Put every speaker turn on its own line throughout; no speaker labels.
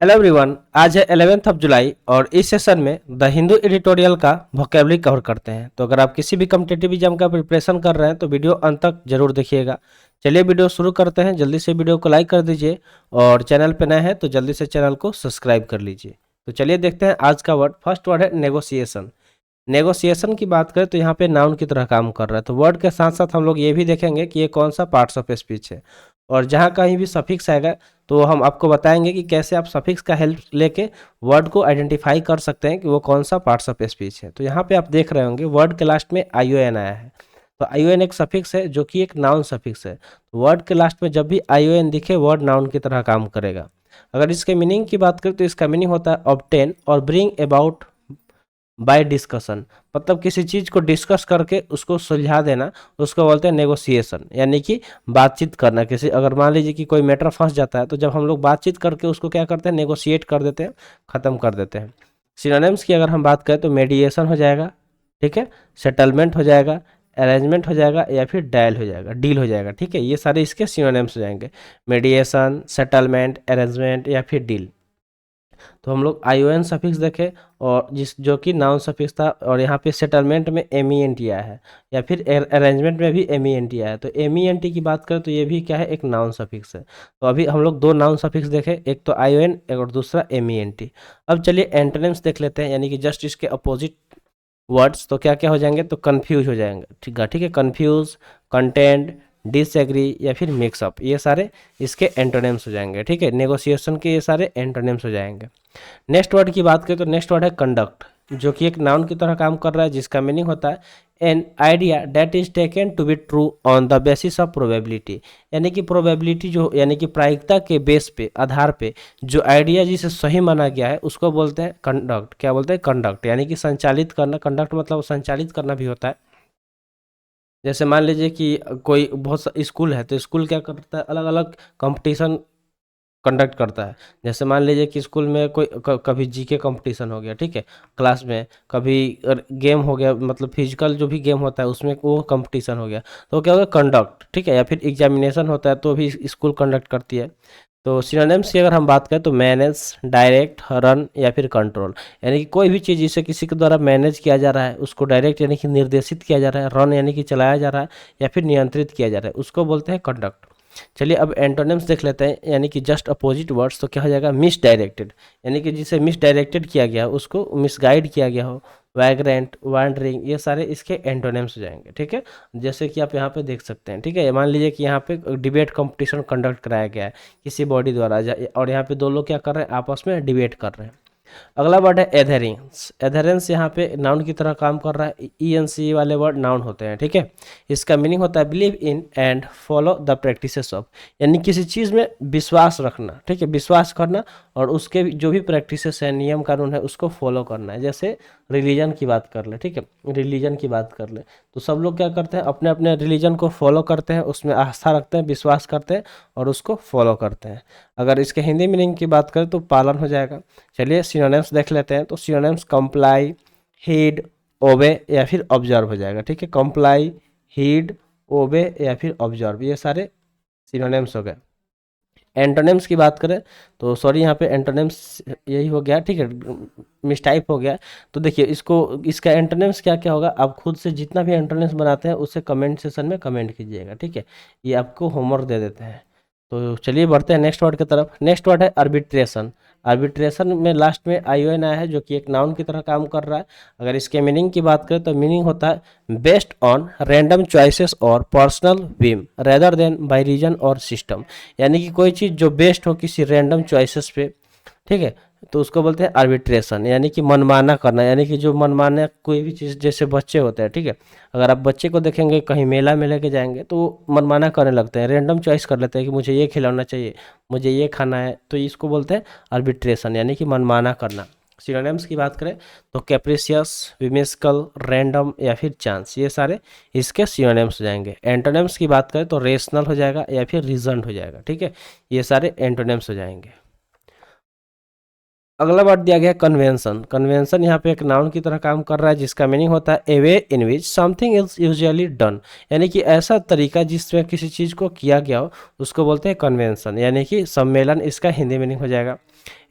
Hello everyone, आज है 11th of July और इस सेशन में द हिंदू एडिटोरियल का वोकेबलरी कवर करते हैं। तो अगर आप किसी भी कॉम्पिटिटिव एग्जाम का प्रिपरेशन कर रहे हैं तो वीडियो अंत तक जरूर देखिएगा। चलिए वीडियो शुरू करते हैं। जल्दी से वीडियो को लाइक कर दीजिए और चैनल पे नए हैं तो जल्दी से चैनल को सब्सक्राइब कर लीजिए। तो चलिए देखते हैं आज का वर्ड। फर्स्ट वर्ड है नेगोशिएशन। नेगोशिएशन की बात करें तो यहाँ पे नाउन की तरह काम कर रहा है। तो वर्ड के साथ साथ हम लोग ये भी देखेंगे कि ये कौन सा पार्ट्स ऑफ स्पीच है, और जहाँ कहीं भी सफिक्स आएगा तो हम आपको बताएंगे कि कैसे आप सफिक्स का हेल्प लेके वर्ड को आइडेंटिफाई कर सकते हैं कि वो कौन सा पार्ट्स ऑफ स्पीच है। तो यहाँ पे आप देख रहे होंगे वर्ड के लास्ट में ION आया है। तो ION एक सफिक्स है जो कि एक नाउन सफिक्स है। तो वर्ड के लास्ट में जब भी ION दिखे वर्ड नाउन की तरह काम करेगा। अगर इसके मीनिंग की बात करें तो इसका मीनिंग होता है ऑब्टेन और ब्रिंग अबाउट बाय डिस्कशन। मतलब किसी चीज को डिस्कस करके उसको सुलझा देना, उसको बोलते हैं नेगोशिएशन, यानी कि बातचीत करना। किसी अगर मान लीजिए कि कोई मैटर फंस जाता है तो जब हम लोग बातचीत करके उसको क्या करते हैं, नेगोशिएट कर देते हैं, खत्म कर देते हैं। सिनोनिम्स की अगर हम बात करें तो मेडिएशन हो जाएगा, ठीक है, सेटलमेंट हो जाएगा, अरेंजमेंट हो जाएगा या फिर डील हो जाएगा, ठीक है। ये सारे इसके सिनोनिम्स हो जाएंगे, मेडिएशन, सेटलमेंट, अरेंजमेंट या फिर डील। तो हम लोग ION सफिक्स देखे और जिस जो कि नाउन सफिक्स था, और यहाँ पे सेटलमेंट में MENT आया है या फिर अरेंजमेंट में भी MENT आया है। तो MENT की बात करें तो ये भी क्या है, एक नाउन सफिक्स है। तो अभी हम लोग दो नाउन सफिक्स देखे, एक तो ION और दूसरा MENT। अब चलिए एंटोनिम्स देख लेते हैं, यानी कि जस्ट इसके अपोजिट वर्ड्स। तो क्या क्या हो जाएंगे, तो कन्फ्यूज हो जाएंगे, ठीक है, कन्फ्यूज, कंटेंट, डिसएग्री या फिर मिक्सअप, ये सारे इसके एंटोनिम्स हो जाएंगे, ठीक है। नेगोशिएशन के ये सारे एंटोनिम्स हो जाएंगे। नेक्स्ट वर्ड की बात करें तो नेक्स्ट वर्ड है कंडक्ट, जो कि एक नाउन की तरह काम कर रहा है, जिसका मीनिंग होता है an idea that is taken to be true on the basis of probability. यानी कि प्रोबेबिलिटी जो, यानी कि प्रायिकता के बेस पे, आधार पे जो आइडिया जिसे सही माना गया है उसको बोलते हैं कंडक्ट। क्या बोलते हैं, कंडक्ट, यानी कि संचालित करना। कंडक्ट मतलब संचालित करना भी होता है। जैसे मान लीजिए कि कोई बहुत स्कूल है तो स्कूल क्या करता है, अलग अलग कंपटीशन कंडक्ट करता है। जैसे मान लीजिए कि स्कूल में कोई कभी GK कंपटीशन हो गया, ठीक है, क्लास में कभी गेम हो गया, मतलब फिजिकल जो भी गेम होता है उसमें वो कंपटीशन हो गया, तो क्या होगा, कंडक्ट, ठीक है। या फिर एग्जामिनेशन होता है तो भी स्कूल कंडक्ट करती है। तो सिनोनिम्स की अगर हम बात करें तो मैनेज, डायरेक्ट, रन या फिर कंट्रोल। यानी कि कोई भी चीज़ जिसे किसी के द्वारा मैनेज किया जा रहा है उसको डायरेक्ट यानी कि निर्देशित किया जा रहा है, रन यानी कि चलाया जा रहा है या फिर नियंत्रित किया जा रहा है, उसको बोलते हैं कंडक्ट। चलिए अब एंटोनिम्स देख लेते हैं, यानी कि जस्ट अपोजिट वर्ड्स। तो क्या हो जाएगा, मिस डायरेक्टेड, यानी कि जिसे मिस डायरेक्टेड किया गया हो, उसको मिसगाइड किया गया हो। वैग्रेंट, वैंडरिंग, ये सारे इसके एंटोनिम्स हो जाएंगे, ठीक है। जैसे कि आप यहाँ पे देख सकते हैं, ठीक है। मान लीजिए कि यहाँ पे डिबेट कंपटीशन कंडक्ट कराया गया है किसी बॉडी द्वारा, और यहाँ पे दो लोग क्या कर रहे हैं, आपस में डिबेट कर रहे हैं। अगला वर्ड है एधेरेंस। एधेरेंस यहाँ पे नाउन की तरह काम कर रहा है। ENC वाले वर्ड नाउन होते हैं, ठीक है। इसका मीनिंग होता है believe in and follow the practices of, यानी किसी चीज़ में विश्वास रखना, ठीक है, विश्वास करना और उसके जो भी प्रैक्टिसेस है, नियम कानून है, उसको फॉलो करना है। जैसे रिलीजन की बात कर ले, ठीक है, रिलीजन की बात कर ले तो सब लोग क्या करते हैं, अपने अपने रिलीजन को फॉलो करते हैं, उसमें आस्था रखते हैं, विश्वास करते हैं और उसको फॉलो करते हैं। अगर इसके हिंदी मीनिंग की बात करें तो पालन हो जाएगा। चलिए सिनोनिम्स देख लेते हैं। तो सिनोनिम्स कंप्लाई, हीड, ओबे या फिर ऑब्जर्व हो जाएगा, ठीक है। कंप्लाई, हीड, ओबे या फिर ऑब्जर्व, ये सारे सिनोनिम्स हो गए। एंटोनिम्स की बात करें तो सॉरी, यहाँ पे एंटोनिम्स यही हो गया, ठीक है, मिसटाइप हो गया। तो देखिए इसको, इसका एंटोनिम्स क्या क्या होगा, आप खुद से जितना भी एंटोनिम्स बनाते हैं उसे कमेंट सेशन में कमेंट कीजिएगा, ठीक है। ये आपको होमवर्क दे देते हैं। तो चलिए बढ़ते हैं नेक्स्ट वर्ड की तरफ। नेक्स्ट वर्ड है आर्बिट्रेशन। आर्बिट्रेशन में लास्ट में ION आया है, जो कि एक नाउन की तरह काम कर रहा है। अगर इसके मीनिंग की बात करें तो मीनिंग होता है बेस्ड ऑन रैंडम चॉइसेस और personal whim rather than by reason और सिस्टम। यानी कि कोई चीज़ जो बेस्ड हो किसी रैंडम चॉइसेस पे, ठीक है, तो उसको बोलते हैं आर्बिट्रेशन, यानी कि मनमाना करना। यानी कि जो मनमाना कोई भी चीज़, जैसे बच्चे होते हैं, ठीक है, अगर आप बच्चे को देखेंगे कहीं मेला में लेके जाएंगे तो वो मनमाना करने लगते हैं, रैंडम चॉइस कर लेते हैं कि मुझे ये खिलौना चाहिए, मुझे ये खाना है, तो इसको बोलते हैं आर्बिट्रेशन, यानी कि मनमाना करना। सिनोनिम्स की बात करें तो कैप्रिशियस, विमिस्कल, रैंडम या फिर चांस, ये सारे इसके सिनोनिम्स हो जाएंगे। एंटोनिम्स की बात करें तो रेशनल हो जाएगा या फिर रीजन्ड हो जाएगा, ठीक है, ये सारे एंटोनिम्स हो जाएंगे। अगला वर्ड दिया गया कन्वेंशन। कन्वेंशन यहाँ पे एक नाउन की तरह काम कर रहा है, जिसका मीनिंग होता है a way in which something is usually done, यानी कि ऐसा तरीका जिसमें किसी चीज़ को किया गया हो, उसको बोलते हैं कन्वेंशन, यानी कि सम्मेलन इसका हिंदी मीनिंग हो जाएगा।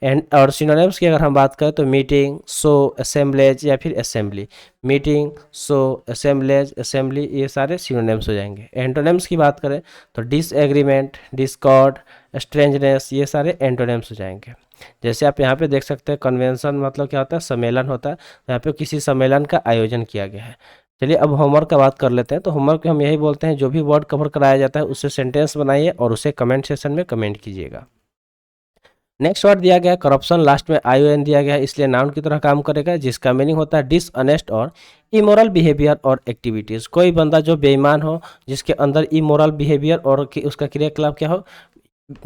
एंड और सिनोनिम्स की अगर हम बात करें तो मीटिंग, शो, असेंबलेज या फिर assembly. Meeting, show, assemblage, assembly, ये सारे सिनोनिम्स हो जाएंगे। एंटोनिम्स की बात करें तो डिसएग्रीमेंट, डिस्कॉर्ड, स्ट्रेंजनेस, ये सारे एंटोनिम्स हो जाएंगे। जैसे आप यहाँ पे देख सकते हैं कन्वेंशन मतलब क्या होता है, सम्मेलन होता है। यहाँ पे किसी सम्मेलन का आयोजन किया गया है। चलिए अब होमवर्क का बात कर लेते हैं। तो होमवर्क में हम यही बोलते हैं, जो भी वर्ड कवर कराया जाता है उससे सेंटेंस बनाइए और उसे कमेंट सेक्शन में कमेंट कीजिएगा। नेक्स्ट वर्ड दिया गया करप्शन, लास्ट में आई ओ एन दिया गया है, इसलिए नाउन की तरह काम करेगा, जिसका मीनिंग होता है डिसऑनेस्ट और इमोरल बिहेवियर और एक्टिविटीज़। कोई बंदा जो बेईमान हो, जिसके अंदर इमोरल बिहेवियर और उसका क्रियाकलाप क्या हो,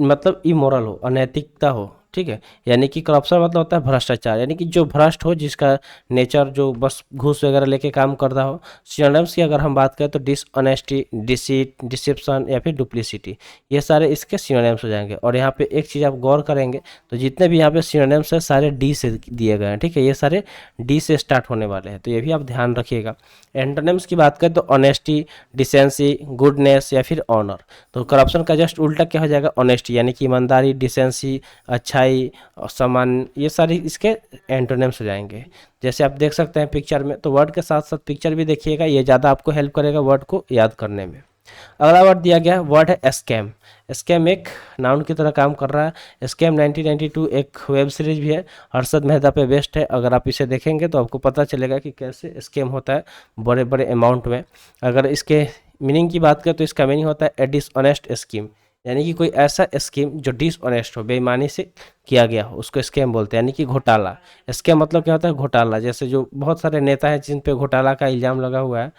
मतलब इमोरल हो, अनैतिकता हो, ठीक है। यानी कि करप्शन मतलब होता है भ्रष्टाचार, यानी कि जो भ्रष्ट हो, जिसका नेचर जो बस घूस वगैरह लेके काम करता हो। सिनोनिम्स की अगर हम बात करें तो डिसऑनेस्टी, डिसीट, डिसेप्शन या फिर डुप्लिसिटी, ये सारे इसके सिनोनिम्स हो जाएंगे। और यहाँ पे एक चीज़ आप गौर करेंगे तो जितने भी यहाँ पे सिनोनिम्स है सारे डी से दिए गए हैं, ठीक है। ये सारे डी से स्टार्ट होने वाले हैं, तो ये भी आप ध्यान रखिएगा। एंटोनिम्स की बात करें तो ऑनेस्टी, डिसेंसी, गुडनेस या फिर ऑनर। तो करप्शन का जस्ट उल्टा क्या हो जाएगा, ऑनेस्टी, यानी कि ईमानदारी, डिसेंसी, अच्छाई और सम्मान, ये सारी इसके एंटोनिम्स हो जाएंगे। जैसे आप देख सकते हैं पिक्चर में, तो वर्ड के साथ साथ पिक्चर भी देखिएगा, ये ज़्यादा आपको हेल्प करेगा वर्ड को याद करने में। अगला वर्ड दिया गया वर्ड है स्कैम। स्कैम एक नाउन की तरह काम कर रहा है। स्कैम 1992 एक वेब सीरीज भी है, हर्षद मेहता पे बेस्ड है। अगर आप इसे देखेंगे तो आपको पता चलेगा कि कैसे स्कैम होता है बड़े बड़े अमाउंट में। अगर इसके मीनिंग की बात करें तो इसका मीनिंग होता है ए डिसऑनेस्ट स्कीम, यानी कि कोई ऐसा स्कीम जो डिसऑनेस्ट हो, बेईमानी से किया गया हो, उसको स्कैम बोलते हैं, यानी कि घोटाला। स्कैम मतलब क्या होता है, घोटाला। जैसे जो बहुत सारे नेता हैं जिन पे घोटाला का इल्ज़ाम लगा हुआ है।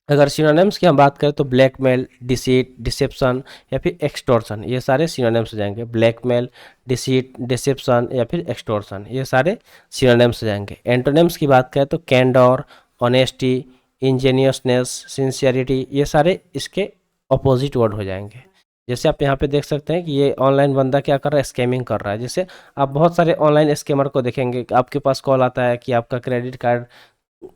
अगर सिनोनिम्स की हम बात करें तो ब्लैकमेल, डिसीट, डिसेप्शन या फिर एक्सटॉर्शन, ये सारे सिनोनिम्स हो जाएंगे। ब्लैकमेल, डिसीट, डिसेप्शन या फिर एक्सटॉर्शन, ये सारे सिनोनिम्स हो जाएंगे। एंटोनिम्स की बात करें तो कैंडोर, ऑनेस्टी, इंजीनियसनेस, सिंसियरिटी, ये सारे इसके अपोजिट वर्ड हो जाएंगे। जैसे आप यहाँ पे देख सकते हैं कि ये ऑनलाइन बंदा क्या कर रहा है, स्कैमिंग कर रहा है। जैसे आप बहुत सारे ऑनलाइन स्कैमर को देखेंगे, आपके पास कॉल आता है कि आपका क्रेडिट कार्ड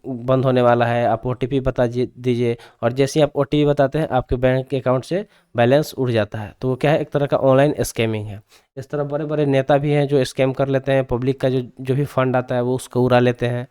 बंद होने वाला है, आप ओटीपी बता दीजिए, और जैसे ही आप ओटीपी बताते हैं आपके बैंक अकाउंट से बैलेंस उड़ जाता है। तो वो क्या है, एक तरह का ऑनलाइन स्कैमिंग है। इस तरह बड़े बड़े नेता भी हैं जो स्कैम कर लेते हैं, पब्लिक का जो जो भी फंड आता है वो उसको उड़ा लेते हैं।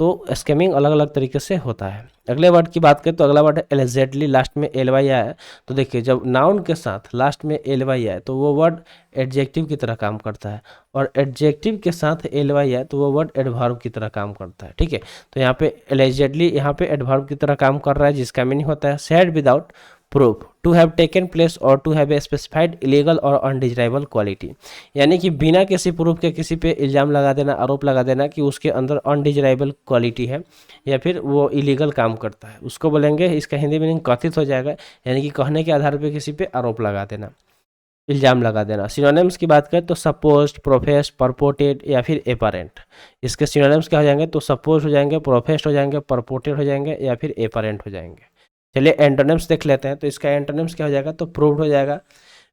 तो स्कैमिंग अलग अलग तरीके से होता है। अगले वर्ड की बात करें तो अगला वर्ड है एलिजेडली, लास्ट में एल वाई आया है। तो देखिए जब नाउन के साथ लास्ट में एल वाई आए तो वो वर्ड एडजेक्टिव की तरह काम करता है, और एडजेक्टिव के साथ एल वाई आए तो वो वर्ड एडवर्ब की तरह काम करता है, ठीक है। तो यहाँ पे एलिजेडली यहाँ पे एडवर्ब की तरह काम कर रहा है, जिसका मीनिंग होता है said without proof, to have taken place or to have a specified illegal or undesirable quality, यानी कि बिना किसी प्रूफ के किसी पे इल्ज़ाम लगा देना, आरोप लगा देना कि उसके अंदर अनडिजायरेबल क्वालिटी है या फिर वो इलीगल काम करता है, उसको बोलेंगे। इसका हिंदी मीनिंग कथित हो जाएगा, यानी कि कहने के आधार पर किसी पे आरोप लगा देना, इल्ज़ाम लगा देना। सिनोनिम्स की बात करें तो सपोज्ड, प्रोफेस्ड, परपोर्टेड या फिर एपरेंट। इसके सिनोनिम्स क्या हो जाएंगे, तो सपोज हो जाएंगे, प्रोफेस्ड हो जाएंगे, परपोर्टेड हो जाएंगे या फिर एपरेंट हो जाएंगे। चलिए एंटोनिम्स देख लेते हैं। तो इसका एंटोनिम्स क्या हो जाएगा, तो प्रूव्ड हो जाएगा,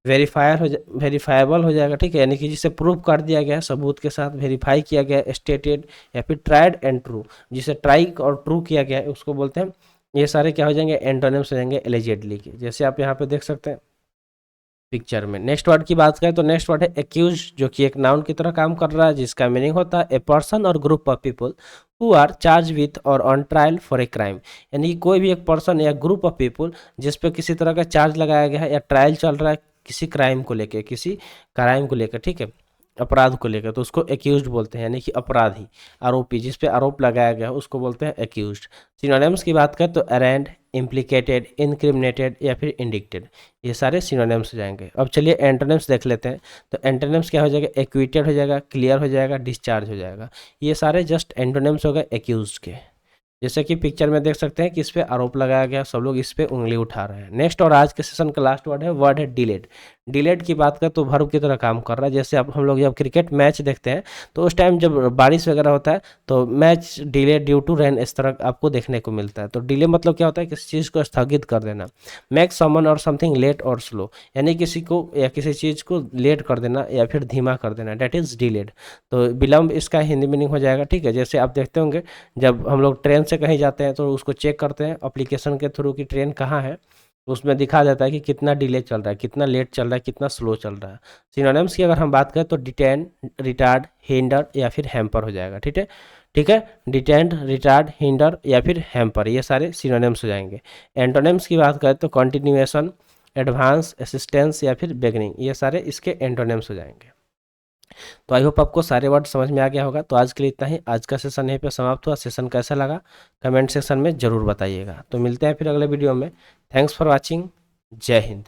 वेरीफाइबल हो जाएगा, ठीक है, यानी कि जिसे प्रूव कर दिया गया है सबूत के साथ, वेरीफाई किया गया है, स्टेटेड या फिर ट्राइड एंड ट्रू, जिसे ट्राई और ट्रू किया गया है उसको बोलते हैं। ये सारे क्या हो जाएंगे, एंटोनिम्स हो जाएंगे एलिजेडली के, जैसे आप यहाँ पे देख सकते हैं पिक्चर में। नेक्स्ट वर्ड की बात करें तो नेक्स्ट वर्ड है एक्यूज, जो कि एक नाउन की तरह काम कर रहा है, जिसका मीनिंग होता है a person or group of people who are charge with or on trial for a crime, यानी कि कोई भी एक पर्सन या ग्रुप ऑफ पीपल जिस पे किसी तरह का चार्ज लगाया गया है या ट्रायल चल रहा है किसी क्राइम को लेकर, किसी क्राइम को लेकर, ठीक है, अपराध को लेकर, तो उसको एक्यूज्ड बोलते हैं, यानी कि अपराधी, आरोपी, जिस पे आरोप लगाया गया है उसको बोलते हैं एक्यूज्ड। सिनोनिम्स की बात करें तो अरेंड, इम्प्लीकेटेड, इनक्रिमिनेटेड या फिर इंडिक्टेड, ये सारे सिनोनिम्स हो जाएंगे। अब चलिए एंटोनिम्स देख लेते हैं। तो एंटोनिम्स क्या हो जाएगा, एक्विटेड हो जाएगा, क्लियर हो जाएगा, डिस्चार्ज हो जाएगा। ये सारे जस्ट एंटोनिम्स हो गए एक्यूज्ड के। जैसे कि पिक्चर में देख सकते हैं कि इस पे आरोप लगाया गया, सब लोग इस पे उंगली उठा रहे हैं। नेक्स्ट और आज के सेशन का लास्ट वर्ड है डिलेड। डिलेड की बात करें तो वर्ब की तरह काम कर रहा है। जैसे अब हम लोग जब क्रिकेट मैच देखते हैं तो उस टाइम जब बारिश वगैरह होता है तो match delay due to rain इस तरह आपको देखने को मिलता है। तो डिले मतलब क्या होता है, किसी चीज़ को स्थगित कर देना। मेक समन और समथिंग लेट और स्लो, यानी किसी को या किसी चीज़ को लेट कर देना या फिर धीमा कर देना, डेट इज़ डिलेड। तो विलम्ब इसका हिंदी मीनिंग हो जाएगा। ठीक है, जैसे आप देखते होंगे जब हम लोग ट्रेन से कहीं जाते हैं तो उसको चेक करते हैं एप्लीकेशन के थ्रू कि ट्रेन कहाँ है, तो उसमें दिखा जाता है कि कितना डिले चल रहा है, कितना लेट चल रहा है, कितना स्लो चल रहा है। सिनोनिम्स की अगर हम बात करें तो डिटेन, रिटार्ड, हिंडर या फिर हैम्पर हो जाएगा। ठीक है, ठीक है, डिटेंड, रिटार्ड, हिंडर या फिर हैम्पर, ये सारे सिनोनिम्स हो जाएंगे। एंटोनिम्स की बात करें तो कंटिन्यूएशन, एडवांस, असिस्टेंस या फिर बिगनिंग, ये सारे इसके एंटोनिम्स हो जाएंगे। तो आई होप आपको सारे वर्ड समझ में आ गया होगा। तो आज के लिए इतना ही, आज का सेशन यहीं पे समाप्त हुआ। सेशन कैसा लगा कमेंट सेक्शन में ज़रूर बताइएगा। तो मिलते हैं फिर अगले वीडियो में। Thanks for watching. जय हिंद।